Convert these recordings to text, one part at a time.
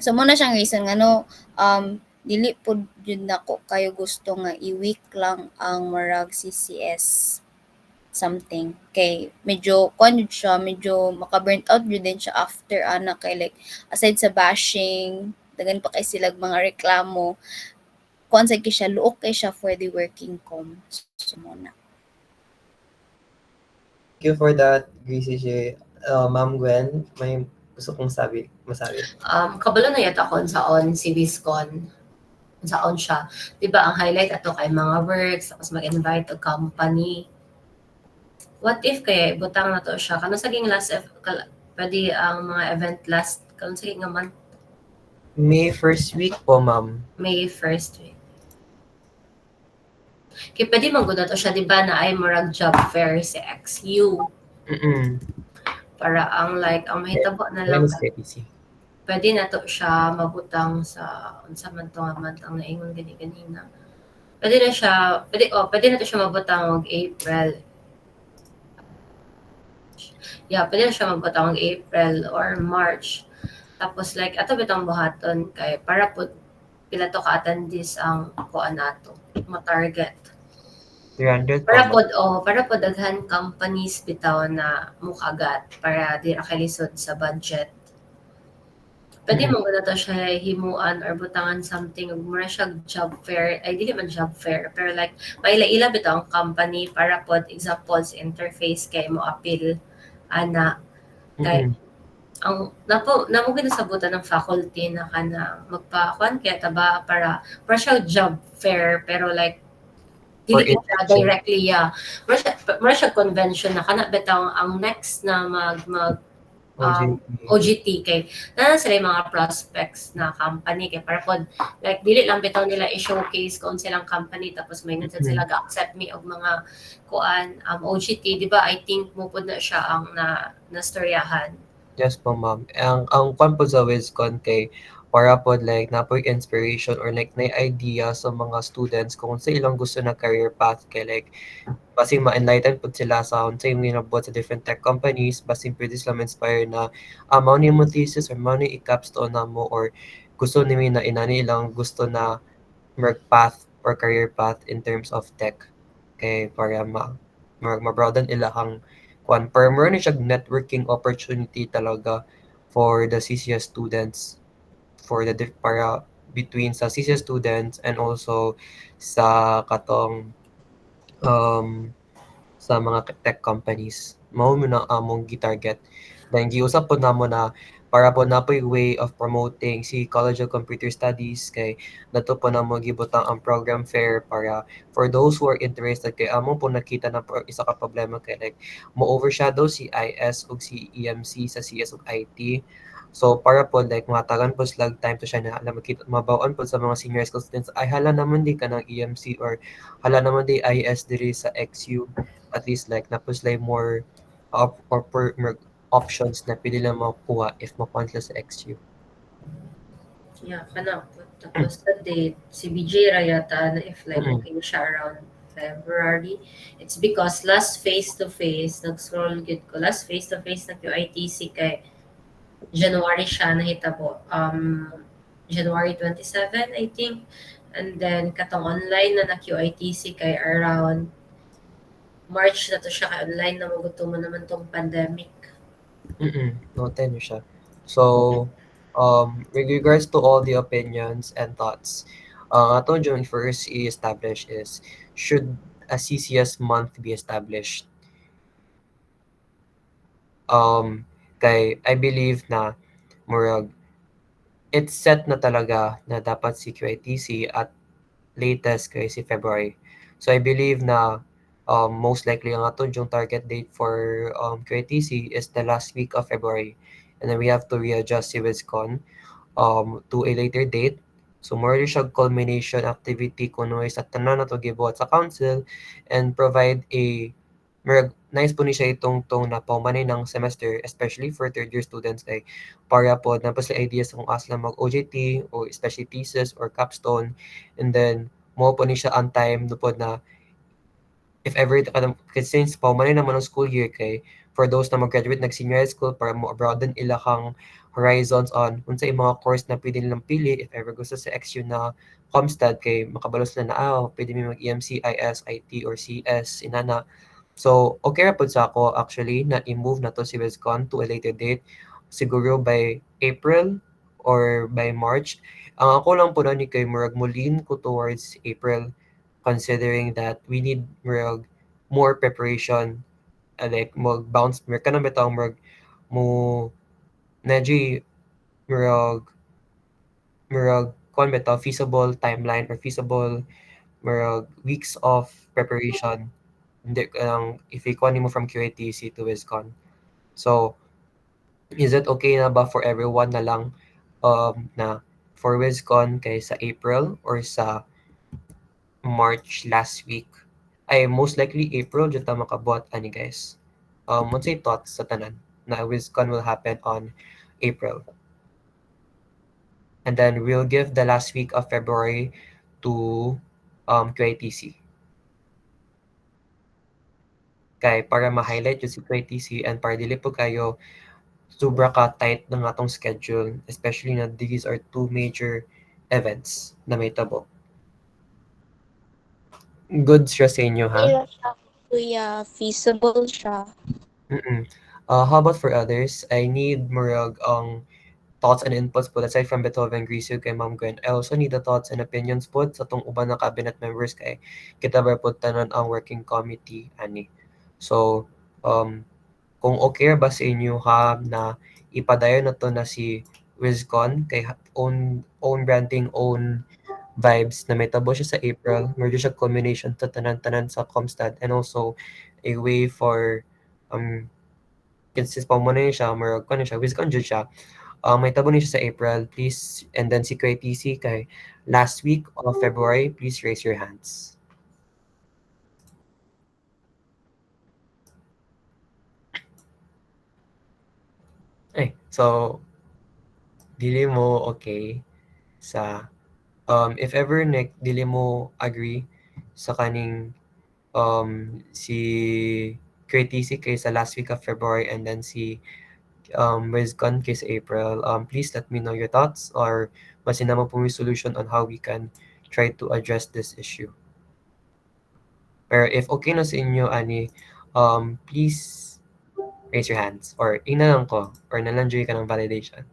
So muna siyang reason nga dili pud jud nako kayo gusto nga i-week lang ang murag CCS something kay medyo kuan jud siya, medyo maka-burnt out jud din siya after ana kay like aside sa bashing daghan pa kay silag mga reklamo kuan sad kay siya luok kay siya for the working com so muna. Thank you for that, Gracie J. Ma'am Gwen, may gusto kong masabi. Kabalo na yata kon saon si Viscon. Saon siya. Di ba ang highlight ato kay mga works, tapos mag-invite og company. What if kay butang na to siya? Kano saging pwede ang mga event last, kano saging nga month? May first week po, ma'am. May first week. Kaya pwede magod na to siya, di ba na ay murag job fair si XU. Para ang like, ang mahitabo na lang. Pwede na to siya mabutang sa unsa man to nga month ang naingon ganina. Pwede na to siya mabutang og April. Yeah, pwede na siya mabutang og April or March. Tapos like ato bitang buhaton kay para pud pila to ka attendees ang kuan nato, ma-target. 300 para po daghan companies bitaw na mukagat para di ra kay lisod sa budget. Pwede mo na to siya himuan or butangan something ug mura siya job fair, ay dili man job fair pero like maila-ila bitaw ang company para pod example sa interface kay mo appeal ana kay ang namo ginasabutan ng faculty na kana magpa-kuan kaya taba para siya job fair pero like dili ko siya directly mura siya convention na kana bitaw ang next na mag OJT kay na sila yung mga prospects na company kay para pod like dili lang bitaw nila i-showcase kung silang company tapos may nagsaad sila ga-accept me og mga kuan OJT di ba I think mo pod na siya ang na storyahan. Yes po, ma'am. Ang kwan po sa Wiscon kay para po like napoy inspiration or like na idea sa mga students kung sa ilang gusto na career path kay like basing ma-enlighten po sila sa unsa yung ginabot sa different tech companies basing pwede sila ma-inspire na mao ni mo thesis or mao ni i-capstone na mo or gusto nimi na inani ilang gusto na work path or career path in terms of tech kay para ma-broaden ilahang kwan more ni siya networking opportunity talaga for the CCS students for the para between sa CCS students and also sa katong sa mga tech companies. Mao mo na among gi-target. Then giusap po namo na para po napoy way of promoting si College of Computer Studies kay nato po namo gibutang ang program fair para for those who are interested kay among po nakita na isa ka problema kay like mo overshadow si IS ug si EMC sa CS ug IT. So para po like matagan po slag time to siya na alam makita mabaw-an po sa mga senior school students ay hala naman di ka ng EMC or hala naman di IS diri sa XU at least like napos like more options na pwede lang makuha if makuha sila sa XU. Yeah, kana po. Tapos sa date, si BJ Rayata na if like okay siya around February. It's because last face-to-face, nag-scroll gid ko, last face-to-face na QITC kay January siya nahitabo. January 27, I think. And then, katong online na QITC kay around March na to siya kay online na maguto mo naman tong pandemic. Noted siya. So, with regards to all the opinions and thoughts, atong yung first i-establish is, should a CCS month be established? Kay I believe na murag it's set na talaga na dapat si QITC at latest kay si February. So I believe na most likely ang aton yung target date for QITC is the last week of February. And then we have to readjust si Wiscon to a later date. So more siya culmination activity kuno sa tanan na to gibuhat sa council and provide a nice po ni siya itong na paumanay ng semester, especially for third year students kay para po napos sa ideas kung asla mag OJT or especially thesis or capstone and then mo po ni siya on time no po na if ever since paumanay naman ang school year kay for those na mag-graduate nag-senior high school para mo broaden ilahang horizons on unsa yung mga course na pwede nilang pili if ever gusto sa XU na Comstad kay makabalos na pwede mi mag-EMC, IS, IT or CS inana. So okay ra pud sa ako actually na i-move na to si Wizcon to a later date siguro by April or by March. Ang ako lang po na ni kay murag mo lean ko towards April considering that we need murag more preparation like mag-bounce mer kanang bitaw murag mo Neji murag kuan bitaw feasible timeline or feasible murag weeks of preparation hindi if ikuan nimo from QATC to WizCon. So is it okay na ba for everyone na lang na for WizCon kay sa April or sa March last week? Ay most likely April jud ta makabuhat ani guys. What's your thoughts sa tanan na WizCon will happen on April? And then we'll give the last week of February to QATC. Kay para ma-highlight yung si QATC and para dili po kayo sobra ka tight ng atong schedule, especially na these are two major events na may tabo. Good siya sa inyo, ha? Kaya siya, kuya, feasible siya. How about for others? I need murag thoughts and inputs po aside from Beethoven Grisio kay Ma'am Gwen. I also need the thoughts and opinions po sa tong uban na cabinet members kay kita ba po tanan ang working committee ani. So, kung okay ba sa inyo ha na ipadayon na to na si WizCon kay own branding, own vibes na may tabo siya sa April, merge siya combination sa tanan-tanan sa Comstad and also a way for consist pa mo na yun siya, murag ko na siya, WizCon jud siya. May tabo niya siya sa April, please, and then si QATC kay last week of February, please raise your hands. So, dili mo okay sa, if ever dili mo agree sa kaning, si QATC kay sa last week of February and then si WizCon kay sa April, please let me know your thoughts or masin naman po may solution on how we can try to address this issue. Pero if okay na sa inyo, ani, please raise your hands or lang ko or nalanjoy ka ng validation.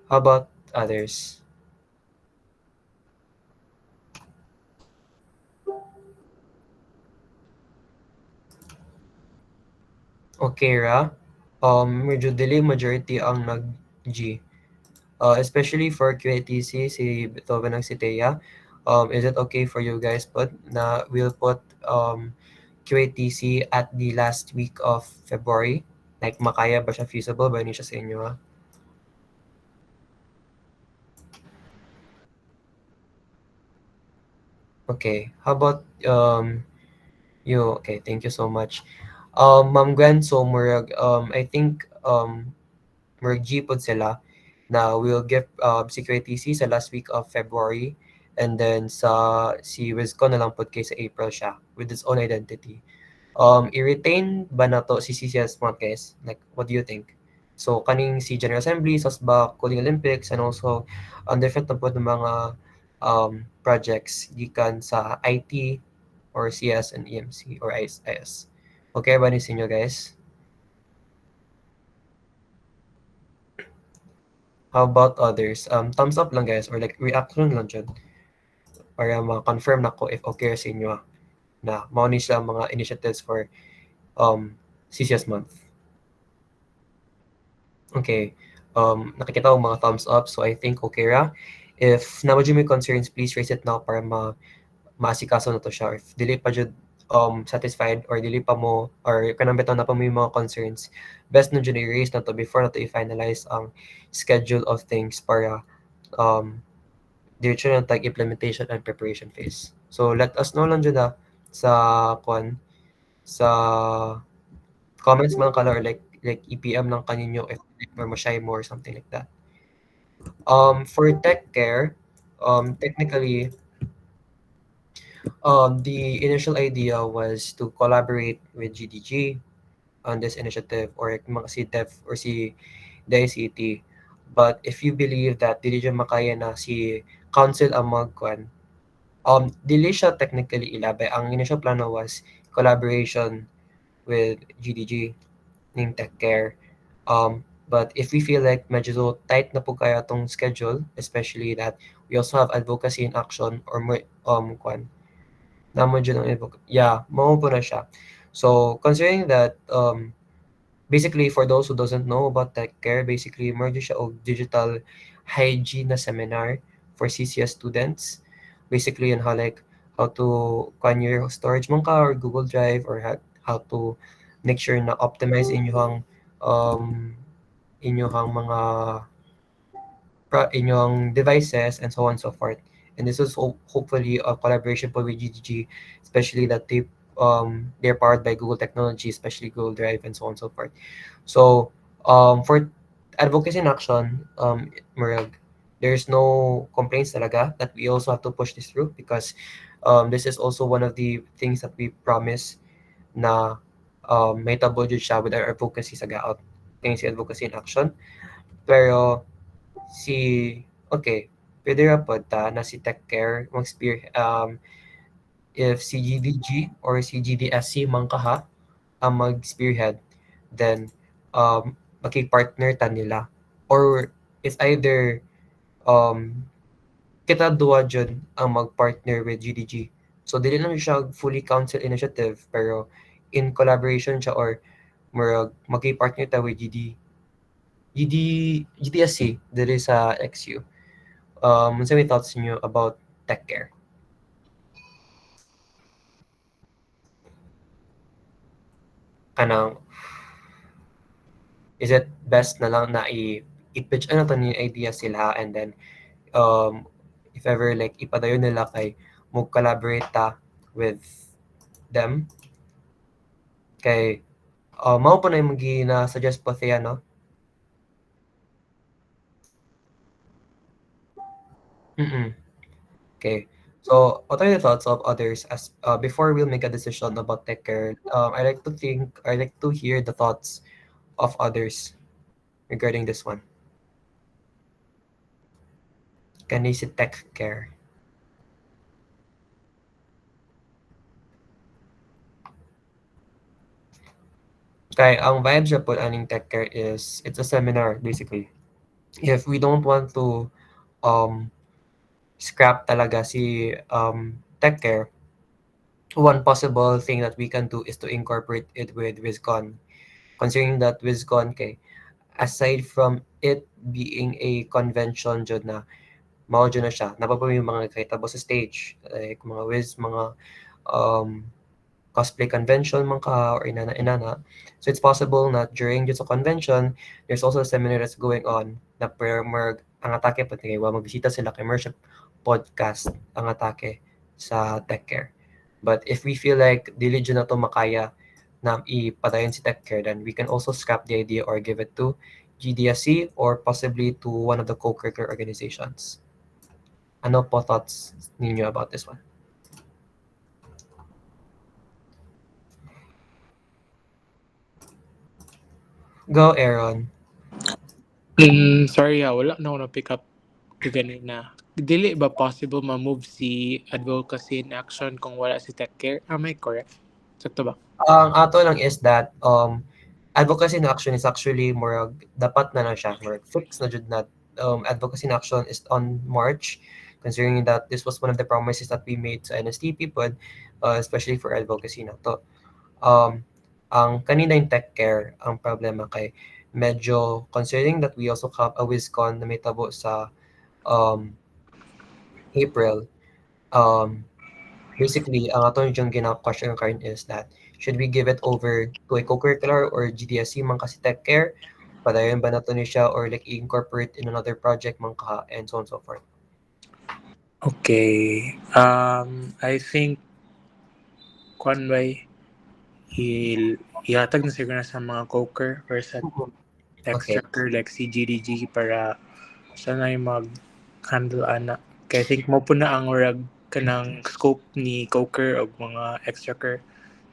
How about others? Okay ra. Medyo delay majority ang nag-G. Especially for QATC, si Beethoven ng si Thea. Is it okay for you guys na we'll put QATC at the last week of February? Like, makaya ba siya, feasible ba niya sa inyo, ha? Okay, how about you? Okay, thank you so much. Ma'am Gwen, so murag, I think murag G pod sila na we'll give si QATC sa last week of February and then si WizCon na lang pod kay sa April siya with its own identity. I-retain ba na to si CCS month guys? Like, what do you think? So, kaning si General Assembly, SOSBA, Coding Olympics, and also different na po ng mga projects gikan sa IT or CS and EMC or IS. Okay ba ni sa inyo guys? How about others? Thumbs up lang guys or like reaction lang dyan para ma-confirm na ko if okay sa inyo na mao ni sila mga initiatives for CCS month. Okay. Nakikita ko mga thumbs up so I think okay ra. If na may concerns, please raise it now para maasikaso na to siya. If dili pa jud satisfied or dili pa mo or kanang beto na pa mo yung mga concerns, best na jud i-raise na to before na to i-finalize ang schedule of things para diretso na tag implementation and preparation phase. So let us know lang jud sa comments mga kala or like EPM ng kaninyo if or mashay mo or something like that. For tech care, technically, the initial idea was to collaborate with GDG on this initiative or mga si DEF or si DICT. But if you believe that dili dyan makaya na si council ang magkuan, dili siya technically ilabay. Ang initial plano was collaboration with GDG ning Tech Care. But if we feel like medyo tight na po kaya tong schedule, especially that we also have advocacy in action or kwan, namo dyan ang mao po na siya. So considering that basically for those who doesn't know about Tech Care, basically merge siya og digital hygiene na seminar for CCS students. Basically on how to kwan your storage man ka or Google Drive or how to make sure na optimize inyong mga inyong devices and so on and so forth. And this is hopefully a collaboration po with GGG, especially that they're powered by Google technology, especially Google Drive and so on and so forth. So for advocacy in action, Murag, there's no complaints talaga that we also have to push this through because this is also one of the things that we promise na may tabo jud siya with our advocacy sa gaot. Tingin si advocacy in action. Pero pwede ra pod ta na si Tech Care if si GDG or si GDSC man kaha ang mag-spearhead, then makipart-partner ta nila. Or it's either kita duwa jud ang mag-partner with GDG. So dili lang siya fully council initiative pero in collaboration siya or magki-partner ta with GDSC dili sa XU. Unsa may thoughts niyo about Tech Care? Kanang is it best na lang na i-pitch ano to ni idea sila and then if ever like ipadayon nila kay mo collaborate ta with them kay mao po na yung suggest po siya no. Okay. So, what are the thoughts of others as before we'll make a decision about Tech Care? I like to hear the thoughts of others regarding this one. Can you see Tech Care? Okay, ang vibes po aning Tech Care is it's a seminar basically. If we don't want to scrap talaga si Tech Care, one possible thing that we can do is to incorporate it with WizCon. Considering that WizCon aside from it being a convention jud na mao jud na siya, napapami yung mga nagkahitabo sa stage like mga cosplay convention man ka or inana. So it's possible na during just a convention, there's also a seminar that's going on na ang atake pati wa magbisita sila kay Mership podcast ang atake sa Tech Care. But if we feel like dili jud na to makaya na ipadayon si Tech Care, then we can also scrap the idea or give it to GDSC or possibly to one of the co-curricular organizations. Ano po thoughts ninyo about this one? Go, Aaron. Sorry wala na ako na-pick up ganina. Dili ba possible ma-move si advocacy in action kung wala si Tech Care? Am I correct? Sakto ba? Ang ato lang is that advocacy in action is actually more dapat na siya more fixed na jud na advocacy in action is on March, considering that this was one of the promises that we made sa NSTP pod, especially for advocacy na to. Ang kanina yung Tech Care, ang problema kay medyo considering that we also have a WizCon na may tabo sa April, basically ang ato yung gina-question current is that should we give it over to a co-curricular or GDSC man kasi Tech Care? Padayon ba nato ni siya or like incorporate in another project man ka and so on and so forth? Okay. I think Kwanway ihatag na siguro na sa mga co-cur or sa extracur like si GDG para sana yung mag-handle ana. Kaya I think mo po na ang urag kanang scope ni co-cur o mga extracur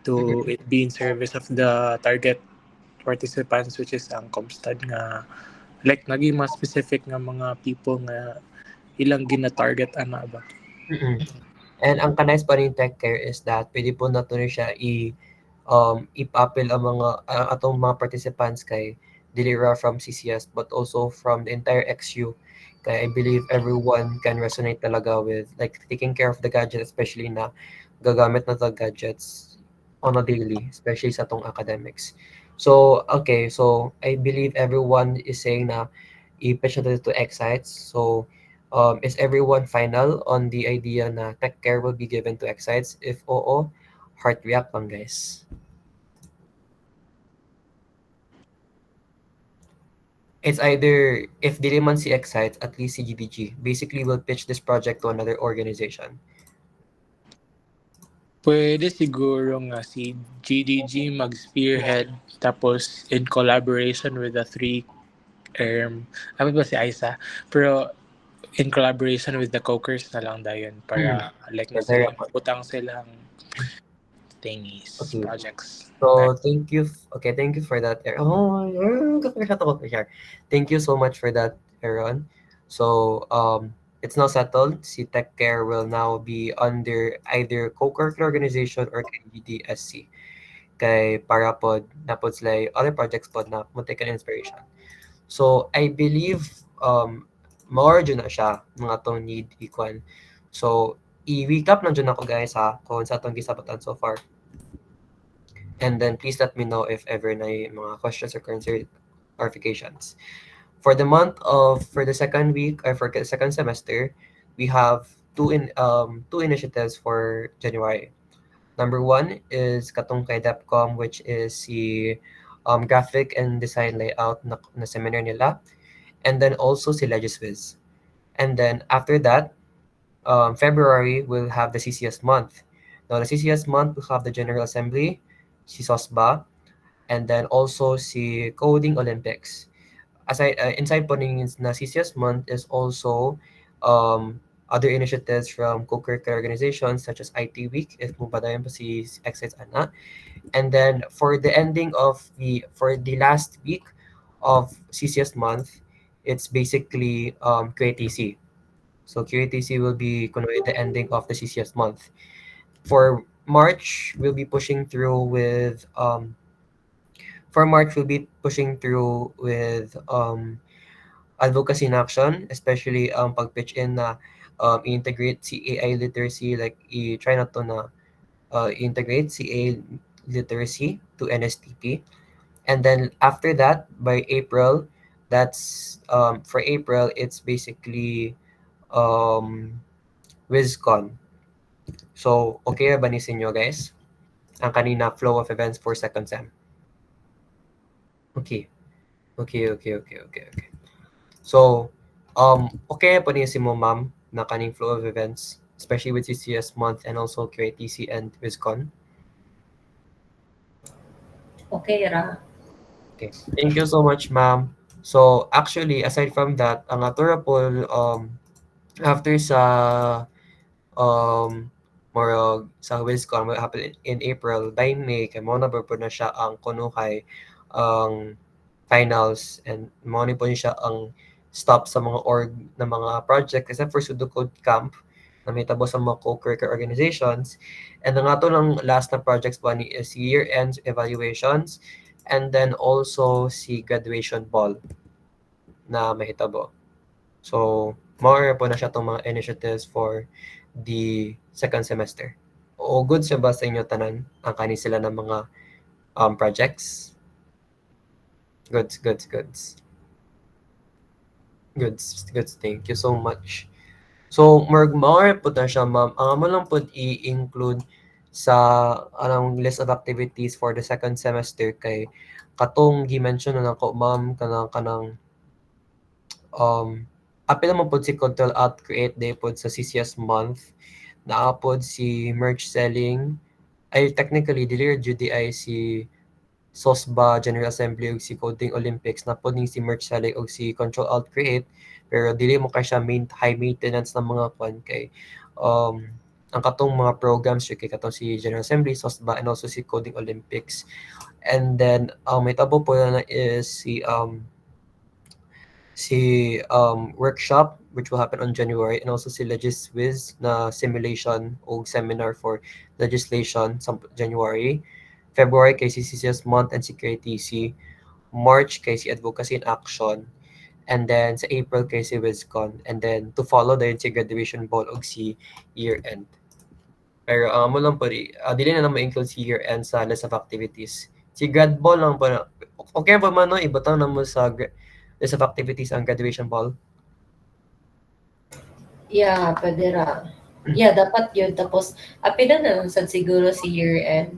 to it be in service of the target participants, which is ang Comstad nga like naging mas specific nga mga people nga ilang gina-target ana ba. And ang kanais pa rin tech care is that pwede po nato rin siya ipapil ang mga atong mga participants kay dili ra from CCS but also from the entire XU. Kaya I believe everyone can resonate talaga with like taking care of the gadget, especially na gagamit na the gadgets on a daily, especially sa atong academics. So, okay, so I believe everyone is saying na i-pitch na to Excites. So, is everyone final on the idea na tech care will be given to Excites? If oo, heart react lang guys. It's either, if dili man si Excites, at least si GDG. Basically, will pitch this project to another organization. Pwede siguro nga si GDG mag-spearhead tapos in collaboration with the three ano ba si Aiza? Pero in collaboration with the Cokers na lang dayon para like na sila putang silang thingies, Okay. projects. So, thank you. Okay, thank you for that. Thank you so much for that, Aaron. So, it's now settled. Si Tech Care will now be under either co-curricular organization or KGDSC. Kay para pod napod sila other projects pod na mo take an inspiration. So, I believe more dyan na siya mga tong need ikwan. So, i-recap lang dyan ako guys ha kung sa atong gisabatan so far. And then please let me know if ever na mga questions or clarifications. For the second week or for the second semester, we have two initiatives for January. Number one is katong kay DepCom, which is the graphic and design layout na seminar nila, and then also si Legiswiz. And then after that, February we'll have the CCS month. Now the CCS month will have the General Assembly, si SOSBA, and then also si Coding Olympics. Aside inside po na CCS month is also other initiatives from co-curricular organizations such as IT Week, if mo ba dayon pa si Excites ana. And then for the last week of CCS month, it's basically QATC. So QATC will be kunwari the ending of the CCS month. For March, we'll be pushing through with advocacy in action, especially pag-pitch in na i-integrate si AI literacy, like i-try na to na integrate si AI literacy to NSTP. And then after that, by April, for April, it's basically WizCon. So, okay ba ni sinyo guys? Ang kanina flow of events for second sem. Okay. So, okay po niya si mo ma'am na kaning flow of events, especially with CCS month and also QATC and WizCon. Okay ra. Okay. Thank you so much, ma'am. So, actually, aside from that, ang atura po, after sa sa WizCon will happen in April, by May, kay mo na po na siya ang kunuhay ang finals and mo ni po siya ang stop sa mga org na mga project except for Sudocode Camp na may tabo sa mga co-curricular organizations. And ang ato ng last na projects po ni is year-end evaluations and then also si graduation ball na mahitabo. So, more po na siya itong mga initiatives for the second semester. O good siya ba sa inyo tanan ang kanin sila ng mga projects? Goods. Thank you so much. So, more po na siya, ma'am. Ang mo lang po i-include sa list of activities for the second semester kay katong gi-mention na nako, ma'am, kanang apil naman po si Control Alt Create Day po sa CCS month. Naapod si merch selling. Ay, technically, dili Judy ay si SOSBA, General Assembly, o si Coding Olympics. Napod ni si merch selling o si Control Alt Create. Pero dili mo kay siya high maintenance ng mga kwan kay ang katong mga programs kay katong si General Assembly, SOSBA, and also si Coding Olympics And then, may tabo po na is workshop which will happen on January, and also si Legiswiz na simulation o seminar for legislation sa January. February kay si CCS Month and si KTC. March kay si Advocacy in Action. And then sa April kay si WizCon. And then to follow dayon si graduation ball o si year-end. Pero mo lang po, dili na ma-include si year-end sa list of activities. Si grad ball lang po na, okay pa man no, ibutang na mo sa list of activities ang graduation ball. Yeah, pwede ra. Yeah, dapat yun. Tapos, apila na lang sad siguro si year-end.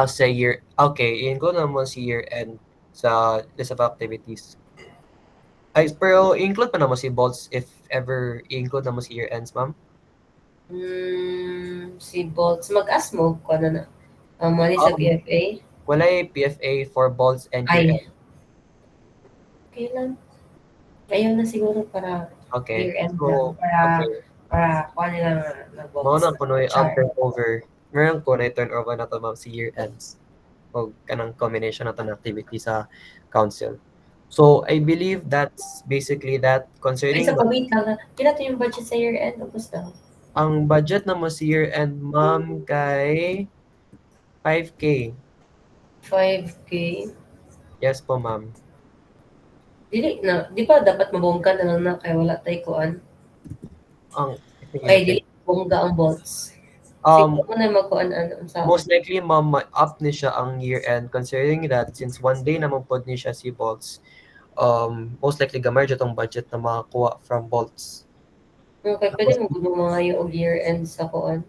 Sa year, okay, i-include na mo si year-end sa list of activities. Ay, pero i-include pa na mo si balls if ever i-include na mo si year-ends, ma'am? Si Bolts, mag-ask mo kung ano na. Mali sa PFA. Walay PFA for balls and year-end. Ay. Okay lang. Ayaw na siguro para Okay. year-end So, lang. okay. Para kuha nila na Mga Bolts. na kunoy ang turnover. Meron ko na turnover na to, ma'am, si year-ends. O kanang combination na to ng activity sa council. So, I believe that's basically that Ay, concerning sa pag-wait lang. Pila to yung budget sa year-end? Tapos daw. ang budget na mo si year-end, ma'am, kay 5K. 5K. Yes po, ma'am. Dili na. Di ba dapat mabongga na lang na kaya wala tayo kuan? Ay, dili bongga ang Bolts. Sige mo na magkuan ano sa most likely, ma'am, up ni siya ang year-end considering that since one day naman po ni siya si Bolts, most likely gamay dyan tong budget na makakuha from Bolts. Okay, pwede mo gumawa yung year-end sa kuan?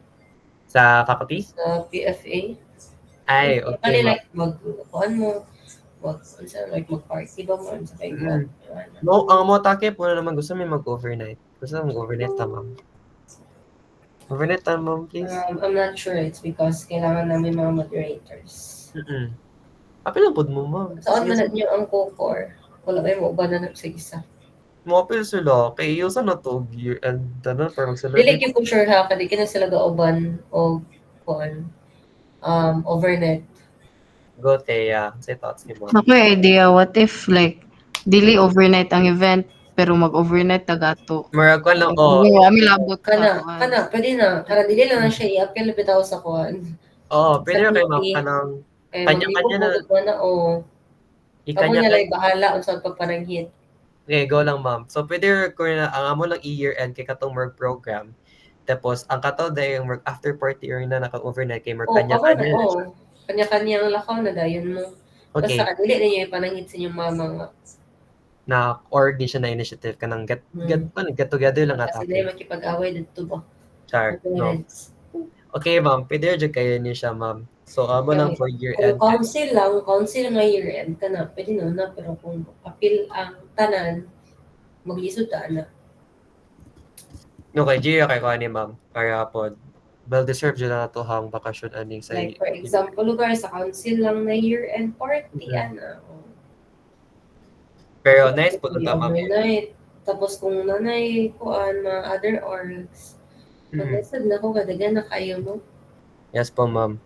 Sa faculty? Sa PFA? Ay, okay, ma'am. Like, mag-kuan mo, mag-party ba mo sa kay kuan? No, ang mga take po na naman gusto may mag-overnight. Gusto na mag-overnight ta, ma'am. Overnight ta, ma'am, please. I'm not sure. It's because kailangan namin mga moderators. Apil lang po mo, ma'am. Saan man niyo ang COCOR? Wala kayo mo ba na sa isa? Mapil sila. Kay Yusa na to year-end. Parang sila. Dili ko po sure ha. Kadi ka na sila gauban o kuan. Overnight. Go, Thea. Say thoughts ni ma'am. Ako idea, what if like dili overnight ang event pero mag-overnight tagato. Marag ko lang, Ami labot Kana, pwede na. Kana dili lang na siya i-appeal bitaw sa kuan. Pwede na kayo ma'am kanang kanya-kanya na. Kamo na lang bahala unsa pagpananghit. Okay, go lang ma'am. So pwede ko na ang amo lang year-end kay katong work program. Tapos ang kato day yung work after party or na naka-overnight kay work kanya-kanya. Kanya-kanya ang lakaw na dayon mo. Okay. Basta dili ninyo ipananghit sa inyong mama nga. Na org din siya na initiative kanang get together lang ata. Kasi dahil makipag-away dito ba? Char. No. Okay ma'am, pwede rin kayo niyo siya ma'am. So amo lang for year-end. Kung council nga year-end ka na, pwede na, pero kung appeal ang tanan, mag-isod na. Okay, Gia kay ko ani ma'am. Para po well-deserved dyan na to hang bakasyon aning sa... Like, for example, lugar sa council lang na year-end party, Pero nice po ito, ma'am. Tapos kung nanay kuan mga other orgs, mag-isod na ko, kadagan na kayo mo. Yes po, ma'am.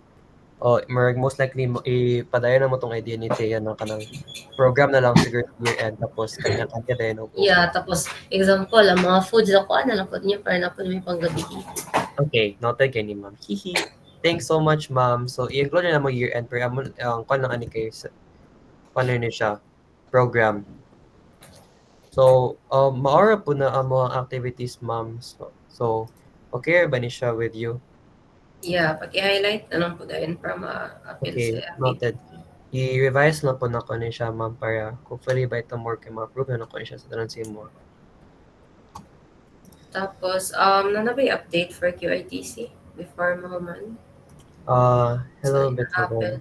Most likely, ipadayon na mo tong idea ni Thea na kanang program na lang siguro year-end, tapos kanya-kanya din. Yeah, tapos example, ang mga foods na kuan na lang po niya para na po may panggabi. Okay, noted kay ni ma'am. Hihi. Thanks so much, ma'am. So, i-include na mo year-end, pero ang kwan lang ani kayo sa paano niya siya, program. So, maura po na ang mga activities, ma'am. So, okay ba ni siya with you? Yeah, pag-i-highlight na lang po dahil para ma-appeal sa noted. I-revise na po na ko ni siya, ma'am, para hopefully by tomorrow kayo ma-approve na ko ni siya sa tanan sa mo. Tapos, na ba yung update for QITC before mo man? Hello, so, Beethoven.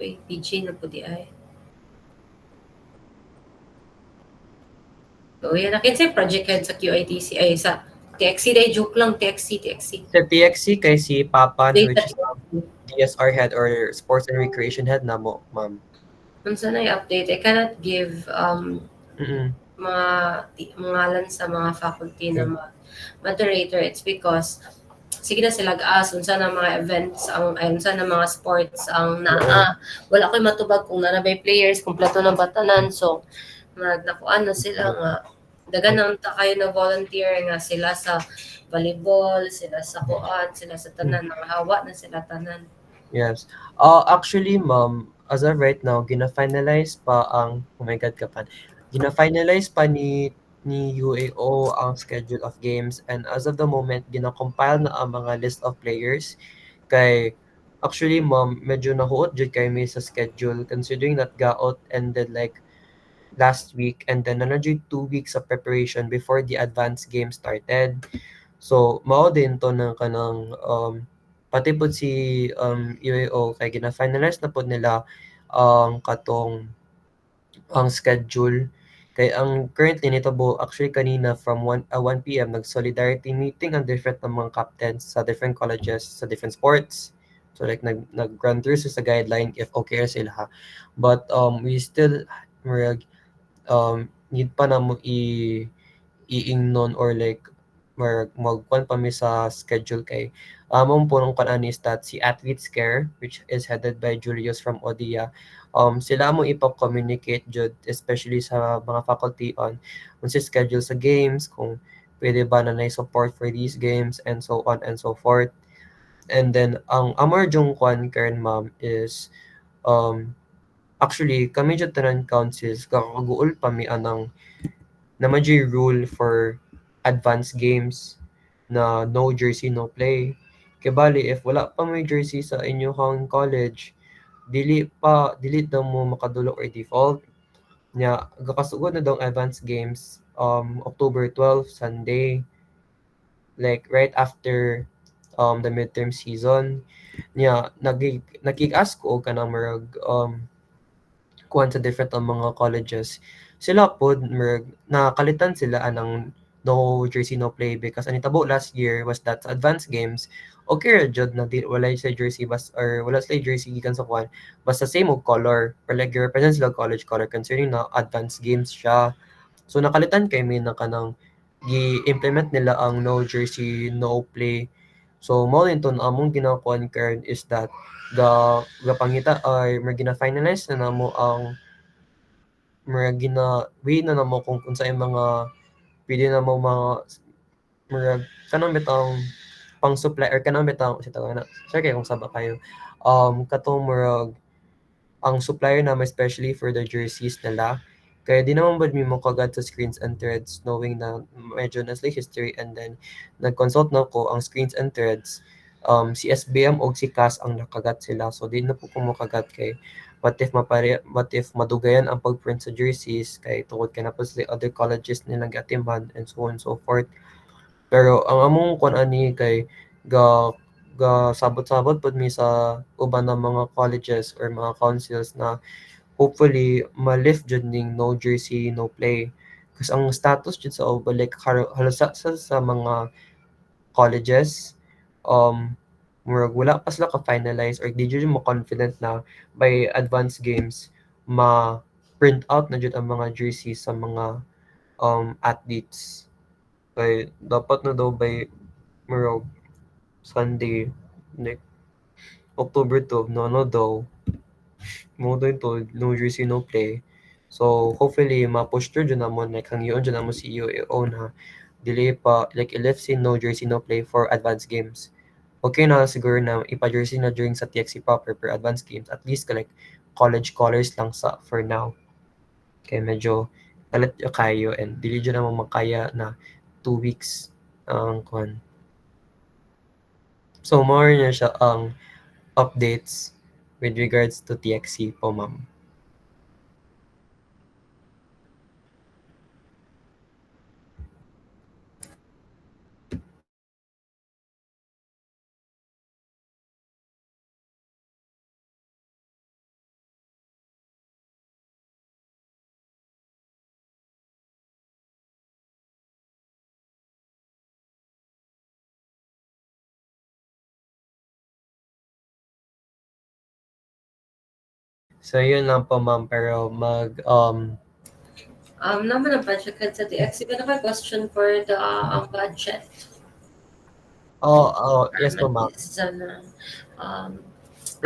Wait, PG na po di ay. So, yan. Nakin project head sa QITC ay sa TXC. Dahil joke lang, TXC. Sa TXC, kay si Papan, which is DSR head or sports and recreation head na mo, ma'am. Kung saan ay update, I cannot give mga ngalan sa mga faculty na moderator. It's because sige na sila gaas unsa na mga events ang ay unsa na mga sports ang naa. Wala koy matubag kung nanabay players kumpleto na batanan so nakuan na sila nga dagan na unta kayo na volunteer nga sila sa volleyball, sila sa kuan, sila sa tanan nakahawa na sila tanan. Yes. Actually, ma'am, as of right now, gina-finalize pa ang, oh my God, Kapan, gina-finalize pa ni UAO ang schedule of games, and as of the moment, gina-compile na ang mga list of players. Kay, actually, ma'am, medyo nahuot jud kay may sa schedule, considering that gaot ended like last week, and then nanadyo 2 weeks of preparation before the advanced game started. So, mao din to ng kanang pati pod si UAO kay gina-finalize na pod nila katong ang schedule. Kay ang currently nitabo actually kanina from 1 PM nag-solidarity meeting ang different ng mga captains sa different colleges sa different sports. So like nag-run through sa guideline if okay ra sila ha. But we still murag need pa na mo iingnon or like magkuan pa mi sa schedule kay among punong kuan is that si Athletes Care which is headed by Julius from ODIA sila mo ipa-communicate jud especially sa mga faculty on unsa schedule sa games kung pwede ba na nay support for these games and so on and so forth. And then ang amor jung kuan karen ma'am is actually kami jud tanan councils kakaguol pa mi anang naman yung rule for advanced games na no jersey, no play. Kaya bali, if wala pa may jersey sa inyong college, dili daw mo makadulo or default. Nya, gakasugod na daw ang advanced games, October 12, Sunday, like right after the midterm season. Nya, nagig-ask ko ka na marag, kuan sa different ang mga colleges sila pod nakalitan sila anang no jersey no play because ang itabo last year was that sa advanced games okay ra jud na di wala sa jersey bas or wala sa jersey gikan sa kuan basta same og color or like represent sila college color concerning na advanced games siya. So nakalitan kay may na kanang gi-implement nila ang no jersey no play. So mao din ton among ginakuan karon is that gapangita ay may gina-finalize na namo ang mga way na namo kung unsay mga pwede na mo mga murag kanang bitang pang-supply or kanang bitang sa tawag na sure kay kung saba kayo katong murag ang supplier naman especially for the jerseys nila kaya di naman ba mo kagad sa Screens and Threads knowing na medyo nasli history and then nag-consult na ko ang Screens and Threads si SBM o si CAS ang nakagat sila so di na po ko mo kagat kay what if madugayan ang pag-print sa jerseys kay tungod kay na po sila other colleges nilang gatiman and so on and so forth. Pero ang among kuan ani kay ga sabot-sabot pod mi sa uban ng mga colleges or mga councils na hopefully ma-lift jud ning no jersey no play kasi ang status jud sa uban like halos sa mga colleges murag wala pa sila ka-finalize or di jud mo confident na by advanced games ma-print out na jud ang mga jerseys sa mga athletes kay dapat na daw by murag Sunday like October 12 no daw mo daw to no jersey no play. So hopefully ma-push through dyan naman like hangyoon dyan naman si UAO na dili pa like i-lift si no jersey no play for advanced games. Okay na siguro na ipa-jersey na during sa TXC proper per advanced games at least like college colors lang sa for now. Kaya medyo talit yung kayo and dili dyan naman makaya na 2 weeks ang kwan. So more na siya ang updates with regards to TXC po ma'am. So yun lang po ma'am pero Naman ang budget sa TXC. Ano ka question for the budget? Yes po, ma'am. Isa na. Um,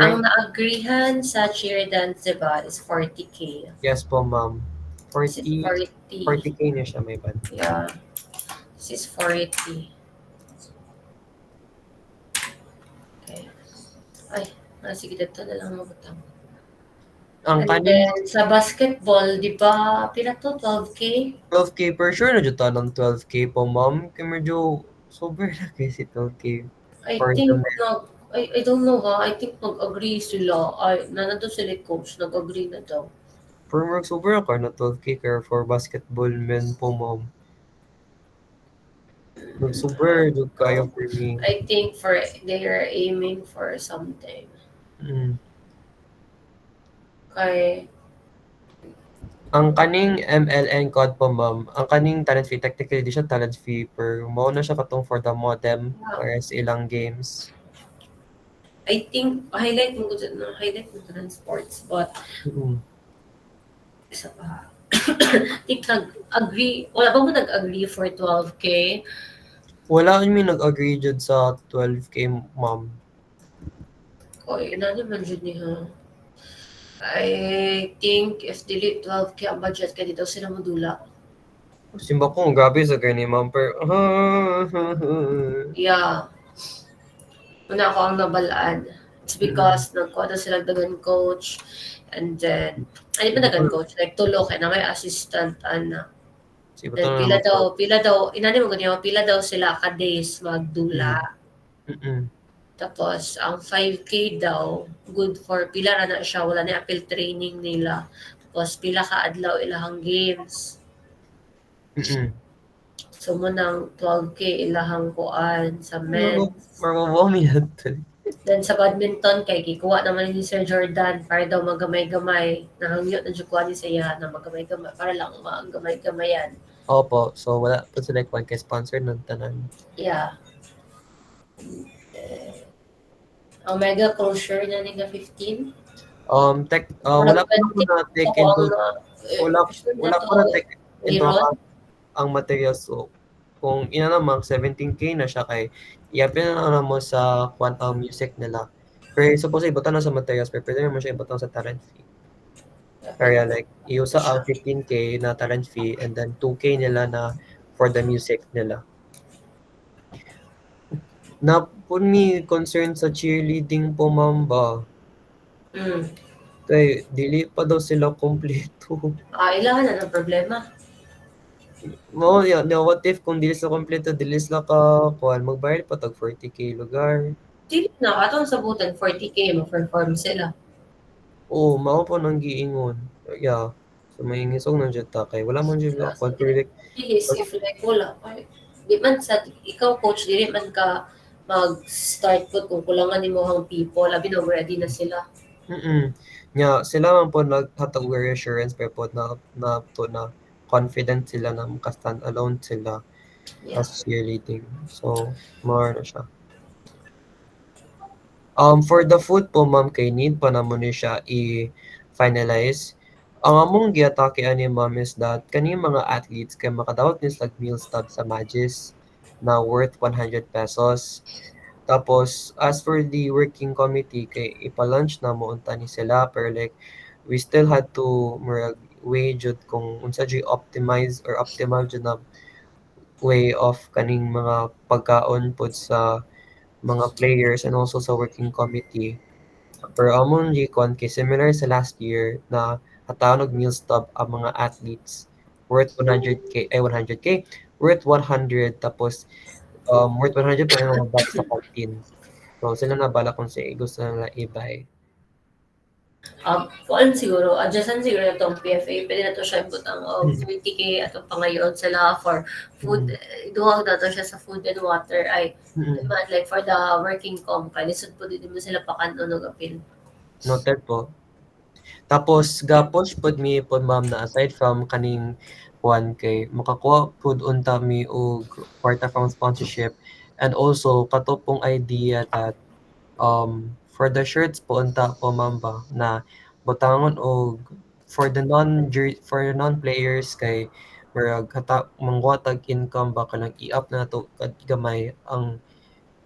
ang Current, naagrihan sa cheer dance, diba, is 40K. yes po, ma'am. This is 40. 40K niya siya may band. Yeah. This is 40. Okay. Ay, sige, dito na lang mabutang. Ang And kaning then, sa basketball, di ba, pila to? 12K? 12K per sure na dyan ng 12K po, ma'am. Kaya medyo sober na kasi 12K. I For think the I don't know ha. I think nag-agree sila. Ay, nandun sila coach, nag-agree na daw. for work sober ako na 12K kaya for basketball men po, ma'am. Nag-sober jud kayo for me. I think they are aiming for something. Mm. Kay, Ang kaning MLN code po, ma'am, ang kaning talent fee, technically di siya talent fee, per mao na siya katong for the modem para sa ilang games. I think, highlight mo ng sports, but Mm. isa pa. I think wala ba mo nag-agree for 12K? Wala kami nag-agree jud sa 12K, ma'am. Oy, ina naman dyan niya. I think if delete 12K ang budget, kaya dito sila modula. Simba ko, grabe sa gani, ma'am, per Yeah. Una ako ang nabalaan. It's because nagkuha na sila dagan coach. And then, ano ba dagan coach? Like, tulo kaya na may assistant, ana. Si Then, pila daw, inani mo ganyan, pila daw sila ka-days magdula. Mm. Tapos, ang 5K daw, good for, pila na siya, wala na appeal training nila. Tapos, pila ka adlaw ilahang games. Mm. So, mo ng 12K ilahang kuan sa men's. Marmabomi natin. Then, sa badminton, kay kikuha naman ni Sir Jordan para daw magamay-gamay. Nahangyo na jukuha ni siya na magamay-gamay para lang magamay-gamayan. Opo, so wala po sila kung kay sponsor ng tanan. Yeah. Ang mega closure na nila 15. Wala pa po na take into wala po na take into account ang materials. So, kung ina naman 17K na siya kay iapin na lang mo sa quantum music nila. Pero suppose ibutan na sa materials, pero pwede naman siya ibutan sa talent fee. Kaya like, iusa ang 15K na talent fee and then 2K nila na for the music nila. Na po mi concern sa cheerleading po, ma'am ba? Kay dili pa daw sila kompleto. Ilangan na ng problema. No, what if kung dili sila kompleto, dili sila ka kuan magbayad pa tag 40K lugar. Dili na, atong sabutan 40K, mag-perform sila. Oo, mao po nang giingon. Yeah. So may ngisog na jud ta kay wala man jud kuan pero like If like wala, ay, di man sa, ikaw coach, dili man ka mag-start po kung kulangan mo ang people, labi na ready na sila. Nya sila man po naghatag reassurance pero po na confident sila na maka-stand alone sila as cheerleading. So, more na siya. For the food po, ma'am, kay need pa naman ni siya i-finalize. Ang among giatake ani ma'am is that kani mga athletes kay makadawat ni slag meal stub sa Magis na worth 100 pesos. Tapos, as for the working committee, kay ipa-lunch na mo unta ni sila, pero like, we still had to way jud kung unsa jud optimize or optimal jud na way of kaning mga pagkaon pod sa mga players and also sa working committee. Pero among gikon kay similar sa last year na hataon og meal stub ang mga athletes worth 100K worth 100 tapos worth 100 pa yung mga bags sa canteen. So, sila na bala kung gusto nila i-buy. Kung siguro, adjustan siguro itong PFA, pwede na to siya ibutang 20K atong pangayon sila for food. Duwag na to siya sa food and water. Ay, naman, like for the working comp, lisod po din mo sila pakanon ng appeal. Noted po. Tapos, ga-push pod mi pod ma'am na aside from kaning one kay makakuha pod unta mi og kwarta from sponsorship and also kato pong idea that for the shirts po unta po ma'am ba na butangon og for the non-players kay murag hata mangguha tag income ba kanang i-up na to gamay ang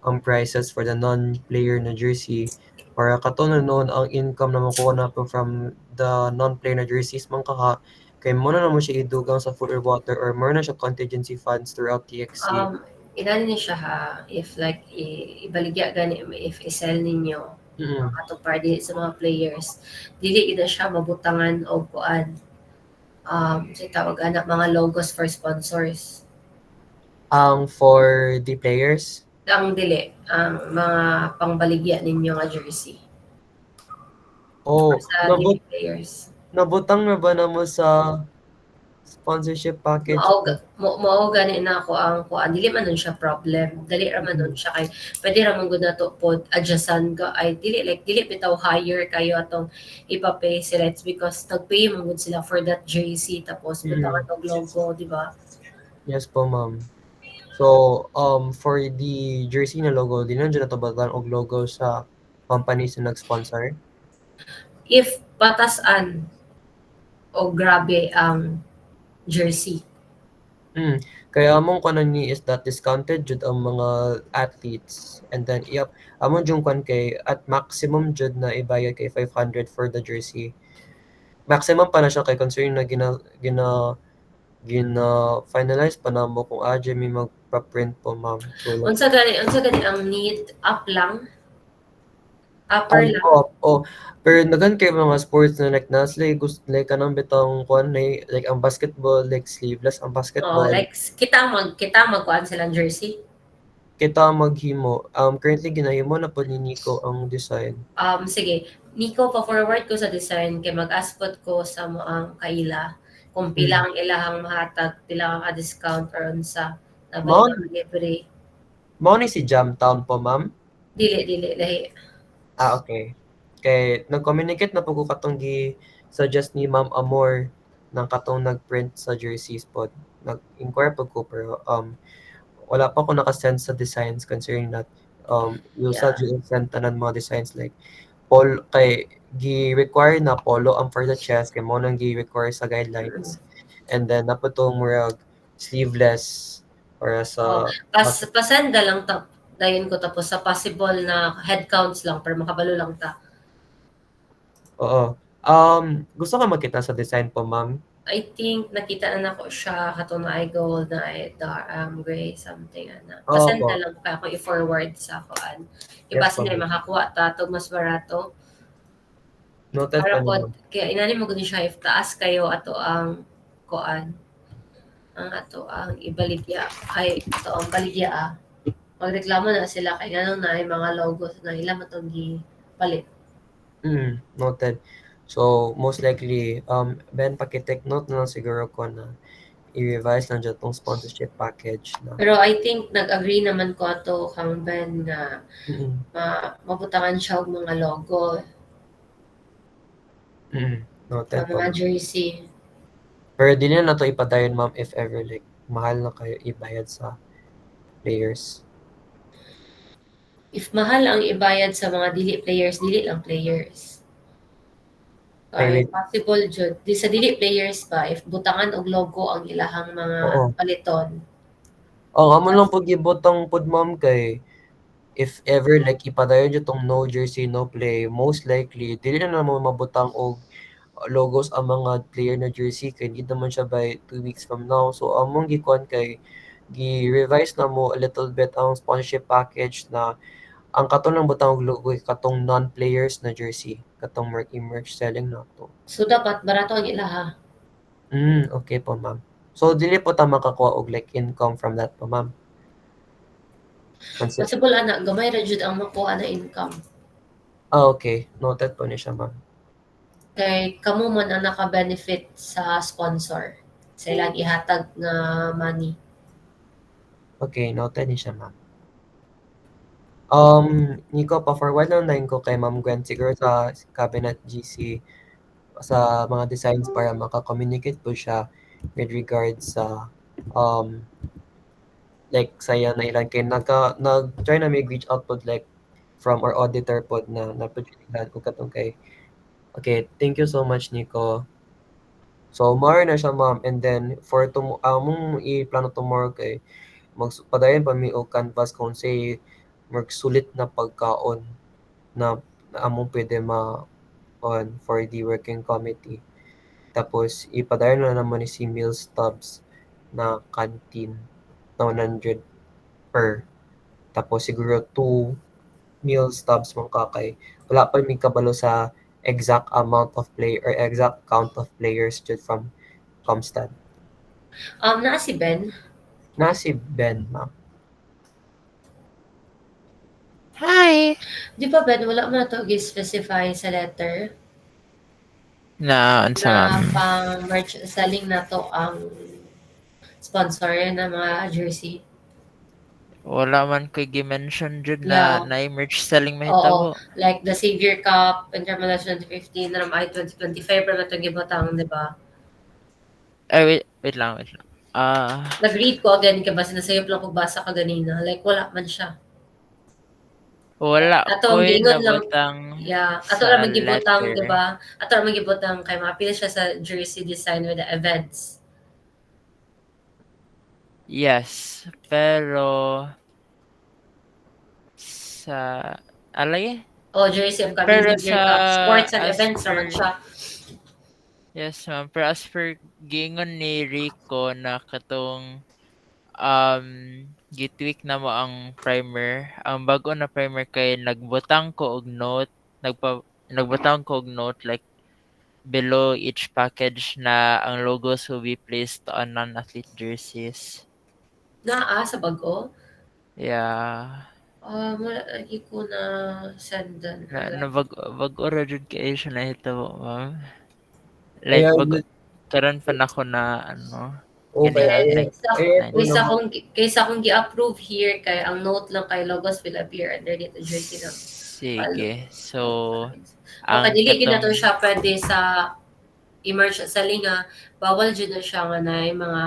ang prices for the non-player na jersey. Para katon noon ang income na makuha na po from the non-player na jerseys man kay mo na mo siya idugang sa food or water or more na siya contingency funds throughout TXC. Inani ni siya ha, if like ibaligya gani, if i-sell ninyo Mm. katupar dili sa mga players, dili ida siya mabutangan og kuan. Sa tawag anak mga logos for sponsors. Ang for the players, Ang dili, ang mga pangbaligya ninyo nga jersey. oh, Or sa dili players. nabutang na ba na mo sa sponsorship package? Mao gani na ako ang kuan, dili man nun siya problem, dali ra man nun siya kay pwede ra man gud nato pod adjustan ka ay dili bitaw higher kayo atong ipapay sila. It's because nagpay man gud sila for that jersey tapos butangan og logo, di ba? Yes po, ma'am. So, for the jersey na logo, di na dyan natubatan og logo sa companies na nag-sponsor? If patasan o grabe ang jersey. Kaya among kanan ni is that discounted jud ang mga athletes. And then, among yung kwan kay at maximum jud na ibayad kay 500 for the jersey. Maximum pa na siya kay considering na gina-finalize pa na mo kung may magpa-print po, ma'am. So, like, Unsa gani ang need up lang? Upper lang. Pero nagan kay mga sports na like naslay gusto like kanang bitong kuan like ang basketball like sleeveless ang basketball. Like kita magkuan silang jersey. Kita maghimo. Currently ginahimo na po ni Nico ang design. Sige, Nico, pa-forward ko sa design kay mag-aspot ko sa moang kaila kung pila ang ilahang mahatag, pila ang discount or unsa na Mao- libre. Mao ni si Jamtown po, ma'am. Dili lahi. Okay. Kay nag-communicate na po ko katong gi-suggest ni Ma'am Amor ng katong nag-print sa jerseys po. Nag-inquire po ko pero wala pa ko naka-send sa designs considering that usage yung send tanan mga designs like kay gi-require na polo ang for the chest kay mo nang gi-require sa guidelines. And then naputong murag sleeveless para sa Pasenda lang dayon ko tapos sa possible na head counts lang para makabalo lang ta. Oo. Gusto ka makita sa design po, ma'am? I think nakita na nako siya katong na gold na gray something ana. Pasenda lang pa ako i-forward sa kuan. Ibase na makakuha ta tog mas barato. Noted Para pa po, niyo. kaya inani mo gud siya if taas kayo ato ang kuan. Ang ato ang ibaligya ay ato ang baligya. Magreklamo na sila kay nganong na mga logos na ila matong gipalit. Noted. So, most likely, Ben, pakitake note na lang siguro ko na i-revise lang dyan tong sponsorship package na. Pero I think nag-agree naman ko ato kang Ben nga mabutangan siya og mga logo Noted sa po. mga jersey. Pero di na to ipadayon, ma'am, if ever like mahal na kayo ibayad sa players. If mahal ang ibayad sa mga dili lang players. Ay, possible jud. Di sa dili players pa, if butangan og logo ang ilahang mga paliton. Amo lang po gibotang pod, ma'am, kay if ever like ipadayon jud tong no jersey no play, most likely dili na mo mabutang og logos ang mga player na jersey kay need naman siya by 2 weeks from now. So among gikuan kay gi-revise na mo a little bit ang sponsorship package na ang katong lang butang og logo katong non-players na jersey, katong merch selling na to. So dapat barato ang ilaha. Okay po, ma'am. So dili po ta makakuha og like income from that po, ma'am. Possible ana gamay ra jud ang makuha na income. Okay. Noted po ni siya, ma'am. Kay kamo man ang naka-benefit sa sponsor sa ilang ihatag nga money. Okay, noted ni siya, ma'am. Nico, pa-forward lang ko kay Ma'am Gwen siguro sa Cabinet GC sa mga designs para maka-communicate po siya with regards sa like saya na ilan kay nag-try na may reach out po like from our auditor po na napagilihan ko katong kay. Okay, thank you so much, Nico. So, more na siya, ma'am. And then, for mong i-plano tomorrow kay magpadayon pa mi o canvas kung say murag sulit na pagkaon na among pwede on for the working committee. Tapos ipadayon na naman ni si meal stubs na canteen na 100 per. Tapos siguro 2 meal stubs man kakay. Wala pa mi kabalo sa exact amount of play or exact count of players jud from Comstad. Naa si Ben. Na si Ben, ma'am. Hi! Di ba Ben, wala mo na to specify sa letter Na, unsa na ma'am? pang merch selling na to ang sponsor na mga jersey. Wala man ko'y gi-mention jud Yeah. na merch selling Oo, mahitabo. like the Savior Cup, Intermalash 2015, na naman ay 2025, pero ito gibutang, di ba? Ay, wait lang. Nag-read ko again ka ba, sinasayop lang kung basa ka ganina. Like, wala man siya. Wala Ato ang ko'y giingon lang, nabutang yeah. Ato sa lang magibutang, letter. di ba? Ato lang magibutang kay mapila siya sa jersey design with the events. Yes, pero sa alay? Oh, jersey of Pero Savior Cup. Sports and as events naman per- siya. Yes, ma'am. Pero as per gingon ni Rico na katong gitweak na mo ang primer. Ang bago na primer kay nagbutang ko og note, nagbutang ko og note like below each package na ang logos will be placed on non-athlete jerseys. Naa sa bago. Yeah. Wala lagi ko na sendan. Na bago ra jud kay siya nahitabo, ma'am. Like Ayan, bago karon pa na ako na ano. okay, Ganyan, like, Kaysa kung gi-approve here kay ang note lang kay logos will appear underneath the jersey na. sige. So, Okay, ang dili na to katong siya pwede sa emerge sa linga. Bawal dyan na siya nga na mga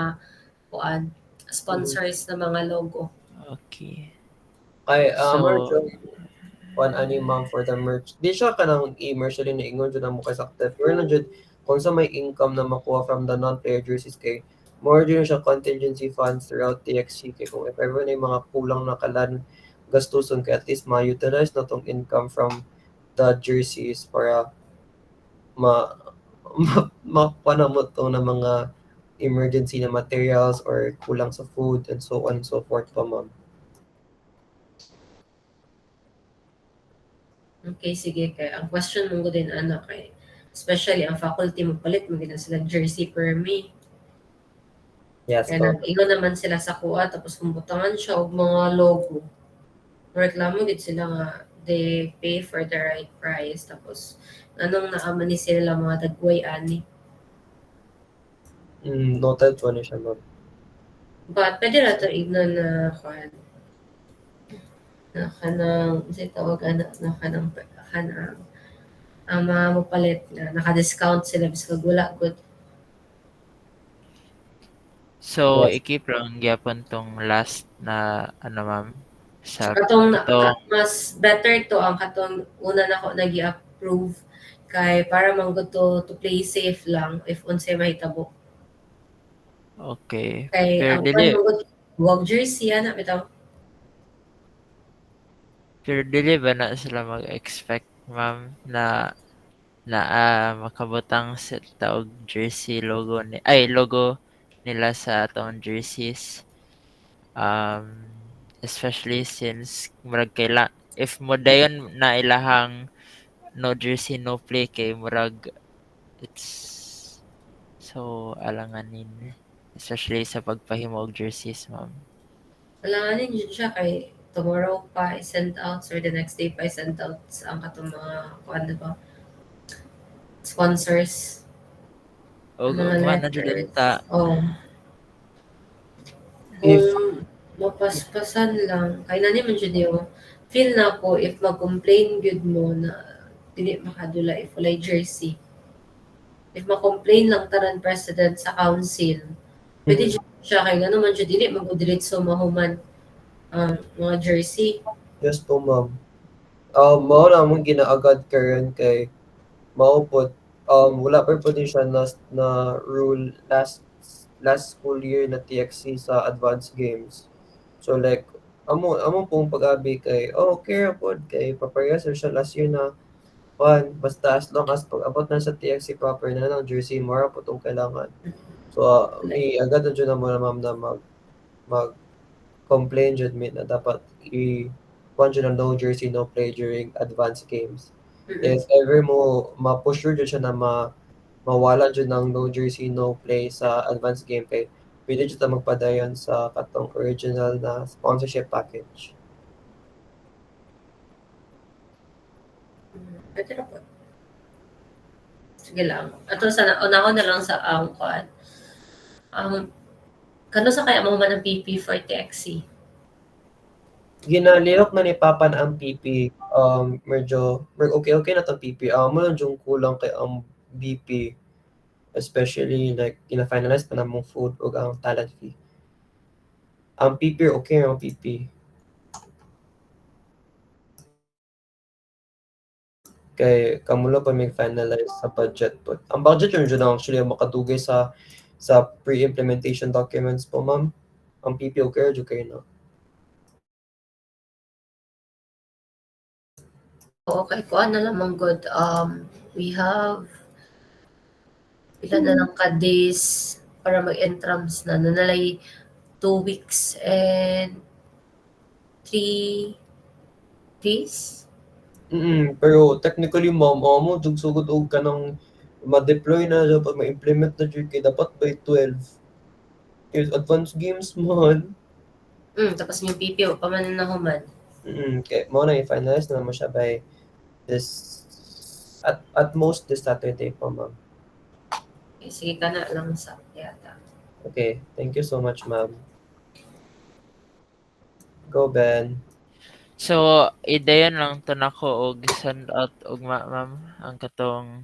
kuan sponsors na mga logo. okay. Kay So, merch on ani ma'am for the merch. Di siya kanang i-merch din ingon jud mo kay sakto. Pero na jud kung sa may income na makuha from the non-player jerseys kay more din siya contingency funds throughout TXC kay kung if ever na yung mga kulang na kalan gastuson kay at least ma-utilize na tong income from the jerseys para mapanamot to na mga emergency na materials or kulang sa food and so on and so forth pa ma'am. Okay, sige. Kaya ang question mo ko din kay especially ang faculty mo palit mo din sila jersey per May. Yes, Kaya ma'am. nag-ingon naman sila sa kuha tapos kumbutangan siya og mga logo. Reklamo gid sila nga they pay for the right price tapos anong naaman ni sila mga dagway ani. Noted po na siya ma'am. But pwede na ito ignon na kuhan na kanang kasi tawagan na kanang ang mga mapalit na naka-discount sila bisan wala good. so Yes. i-keep lang gyapon tong last na ano ma'am sa Katong katong mas better to ang katong una na ko nag-approve kay para manggod to play safe lang if unsay mahitabo. okay. Kay Pero ang dili wag jersey ana bitaw. ba na sila mag-expect ma'am na makabutang sa taog jersey logo logo nila sa atong jerseys. Especially since murag if mo dayon na ilahang no jersey no play kay murag it's so alanganin especially sa pagpahimo og jerseys ma'am. Alanganin yun siya kay tomorrow pa i-send out or the next day pa i-send out sa ang katong mga kuan ba sponsors. Og Mga na jud letters. ta Kung mapaspasan lang, kay nani man jud yung feel na ko if mag-complain gyud mo na dili makadula if walay jersey. If ma-complain lang tanan president sa council, pwede jud siya kay ngano man jud dili magdiretso mahuman ang mga jersey. Yes po ma'am. Mao na mong ginaagad karon kay maupod wala pa po din siya na rule last school year na TXC sa advanced games. So like amo pong pag-abi kay okay ra pod kay paparehas ra siya last year na basta as long as pag abot na sa TXC proper na ng jersey mo ra po itong kailangan. So, agad na dyan na mo na ma'am na mag-complain dyan na dapat kuhan dyan ng no jersey, no play during advanced games. If ever mo ma-push dyan siya na mawala dyan ng no jersey, no play sa advanced game kay pwede dyan magpadayon sa katong original na sponsorship package. Pwede na po. Sige lang. Ato sa una na lang sa ang kuan. Kano sa kaya mo man ang PP for TXC? Ginalirok na ni Papa na ang PP. Medyo okay na tong PP. Mo lang yung kulang kay ang BP. Especially like gina-finalize pa na mong food o ang talent fee. Ang PP okay ang PP. Kay kamulo pa may finalize sa budget po. Ang budget yun actually makadugay sa pre-implementation documents po, ma'am. Ang PP okay na. Okay, kuan na lamang good. We have ilan na lang ka days para mag-entrams na. Nanalay 2 weeks and 3 days. Pero technically, ma'am, mo dugsugod og ka ng ma-deploy na dapat ma-implement na dyan kay dapat by 12. Is advanced games man. Tapos yung PPO, pamanan na human. Kaya mo na i-finalize na mo siya by this at most this Saturday po, ma'am. Okay, sige ka na lang sa yata. Okay, thank you so much, ma'am. Go, Ben. So, ideyan lang to nako og send out og ma'am ang katong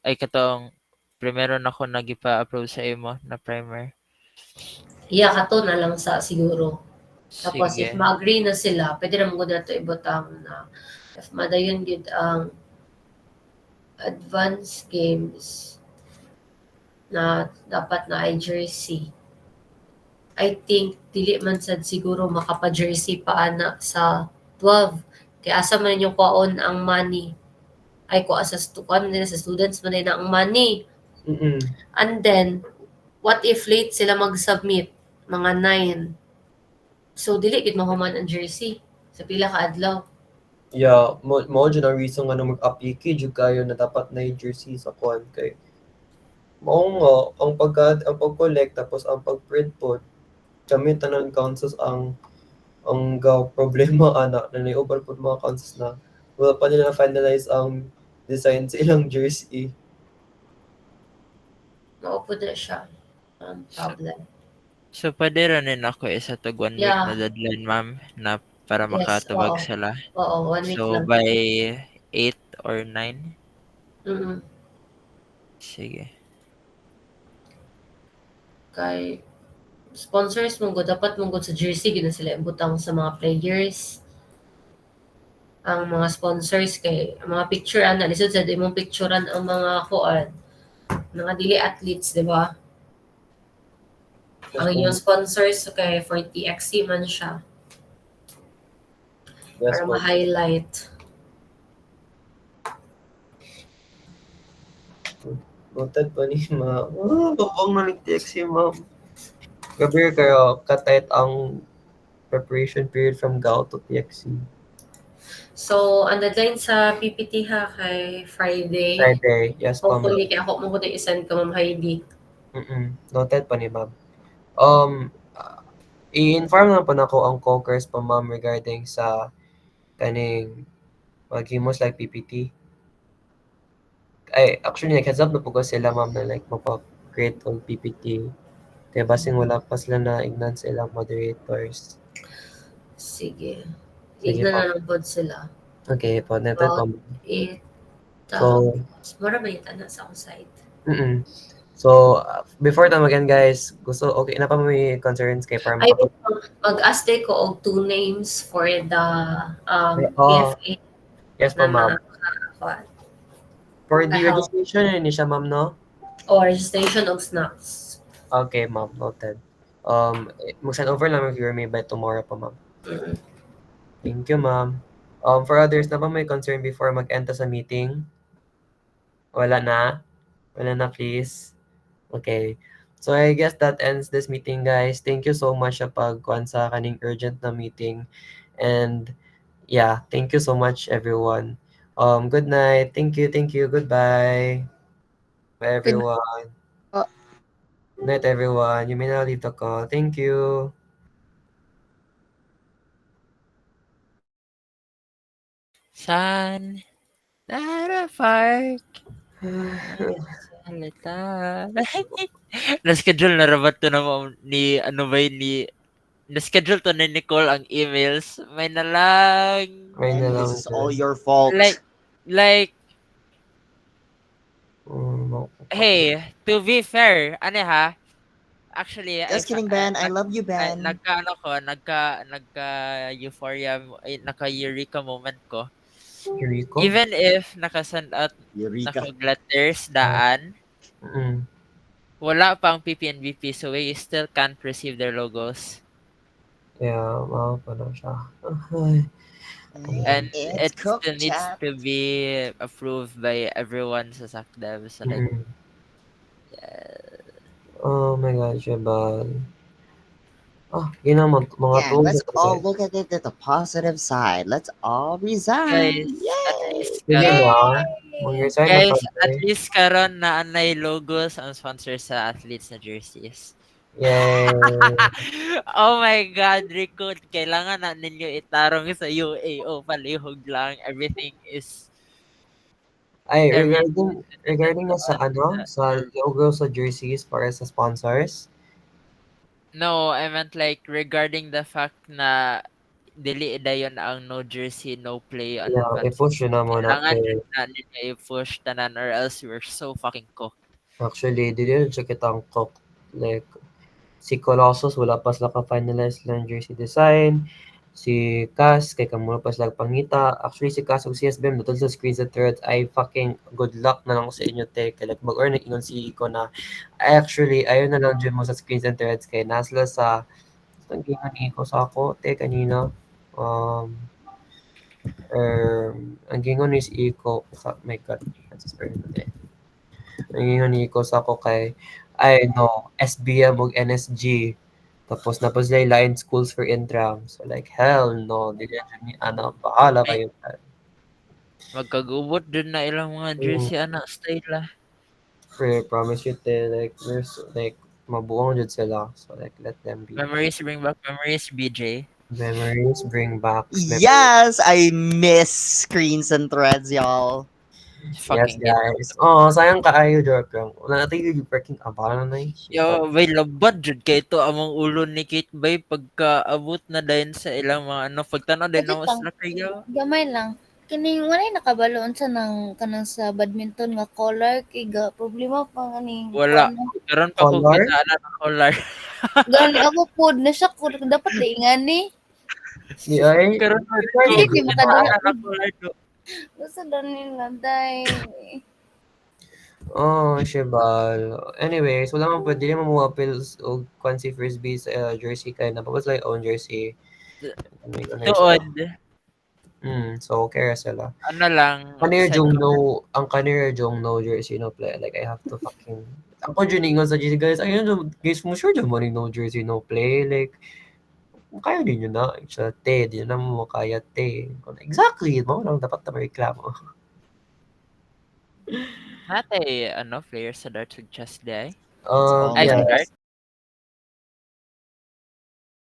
katong primero nako nagipa-approve sa imo na primer. Iya ka to na lang sa siguro. Tapos Sige. if ma-agree na sila, pwede na mo na ito ibutang na if madayon gid ang advanced games na dapat na ay jersey. I think dili man sad siguro makapa-jersey pa ana sa 12. Kaya asa man yung kuon ang money. Ay ko sa students man na ang money. And then what if late sila mag-submit mga 9. So dili gid mahuman ang jersey sa pila ka adlaw. Yeah, mo dyan ang reason nga na mag-apply jud kayo na dapat na yung jersey sa kuan kay mao nga ang pag-collect tapos ang pag-print po kami tanan councils ang problema ana na naiubal po mga councils na wala pa nila finalize ang design sa ilang jersey. Mao pud na siya problem. So, pwede rin ako isa to 1 week na deadline, ma'am, na para makatubag sila. Oo, 1 week So, lang. by 8 or 9? Sige. Kay sponsors mong dapat mong sa jersey gina sila ibutang sa mga players. Ang mga sponsors kay mga picture ana lisod sa imong picturean ang mga kuan mga dili athletes, di ba? Ang yung sponsors kay for TXC man siya. Yes, para ma-highlight. Noted pa ni ma. Babang na ni TXC, ma'am. Gabi kayo katayt ang preparation period from GAO to TXC. So, ang deadline sa PPT ha kay Friday. Yes, ma'am. Hopefully, kaya ako mo ko i-send ka, Ma'am Heidi. Noted pa ni ma'am. I-inform lang po na ko ang cokers pa, ma'am, regarding sa kaning maghimos like PPT. Ay, actually, heads up na po ko sila, ma'am, na like mapa-create on PPT. Kaya basing wala pa sila na ignan sa ilang moderators. Sige. Ignan na lang po sila. Okay po, noted po. So, mara may tanong sa akong side. So, before time again, guys, okay na pa may concerns kay para mag-ask ko og 2 names for the PFA. Yes, ma'am. For the registration, ni siya, ma'am, no? Registration of snacks. Okay, ma'am. Noted. Mag-send over lang if you're made by tomorrow pa, ma'am. Mm. Thank you, ma'am. For others na ba may concern before mag-enter sa meeting? Wala na? Wala na, please? Okay. So I guess that ends this meeting, guys. Thank you so much sa pagkuhan sa kaning urgent na meeting. And yeah, thank you so much, everyone. Good night. Thank you. Goodbye. Bye, Good everyone. po. Good night, everyone. You may now leave the call. Thank you. San Lara Park. Salita. Na-schedule na rabat to na ni ano ba yun, ni na-schedule to ni Nicole ang emails. May na lang. May na And this lang, is all sis. your fault. Like, No. hey, to be fair, ano ha? Actually, Just kidding, Ben. I love you, Ben. nagka-euphoria, naka-eureka moment ko. Eureka? Even if naka-send out Eureka. letters daan, Mm. wala pang PPNBP, so we still can't receive their logos. Yeah, mga pala siya. Ay. And It's it still cooked, needs chat. to be approved by everyone sa SACDEV. So like, Mm. Oh my God, Jebal. Yun ang mga Yeah, tools. let's all look at it at the positive side. Let's all resign. guys, Yay! at least Sige karon, na. Mag-resign na guys, kami. at least karon na anay logos ang sponsor sa athletes na jerseys. Yay. Oh my God, Rico, kailangan na ninyo itarong sa UAO, palihog lang. Everything is Ay, everything regarding na sa sa logo sa jerseys para sa sponsors. No, I meant like regarding the fact na dili dayon ang no jersey, no play on Yeah, advance. i-push yun na muna. Kailangan na ninyo i-push tanan or else we're so fucking cooked. Actually, di rin siya kitang cook. Like, si Colossus, wala pa sila ka-finalize lang jersey design. Si Cass, kay kamura pa sila pangita. Actually, si Cass ug si SBM, dutol sa screens at threads, ay fucking good luck na lang sa inyo, te. Kaya like, mag-earn ingon si Iko na, actually, ayaw na lang dyan mo sa screens and threads kay nasla sa, ang gingon ni Iko sa ako, te, kanina. Ang gingon ni si Iko, my God, that's very good. Ang gingon ni Iko sa ako kay, ay no, SBM ug NSG. Tapos napos sila line schools for intram. So like, hell no, dili ni ana, bahala kayo. Magkagubot din na ilang mga jersey anak style lah. Promise you, te, like, there's, like, mabuong jud sila. So like, let them be. Memories bring back memories, BJ. Memories bring back memories. Yes, I miss screens and threads, y'all. Yes, Fucking guys. Sayang kaayo, joke lang. Wala natin yung freaking abala na eh. Yo, bay labad jud kay to among ulo ni Kate bay pagkaabot na dayon sa ilang mga ano pagtanaw din Legit na lang. sila kayo. Gamay lang. Kining walay nakabaloon sa nang kanang sa badminton nga collar kay ga problema pa ganing Wala. Karon pa ko Collar? kita na collar. Gani ako pod na siya ko dapat diingan ni. Di ay. Karon pa Hindi Hindi di makadala. na collar do. Gusto daw nila day. Shibal. Anyways, wala man pwede mo mga pills o fancy frisbee sa jersey kay napapos lang own jersey. Tuod. So okay sila. Ano lang Kanir sa jong no jersey no play. Like I have to fucking ako dyan ingon sa jersey guys. Ayun guys mo sure dyan mo no jersey no play. Like kaya din yun na. Sa te, di na mo kaya te. Exactly, mo lang dapat na reklamo. Nate ano player sa darts with chest day. It's all Ay, Yeah. sa darts.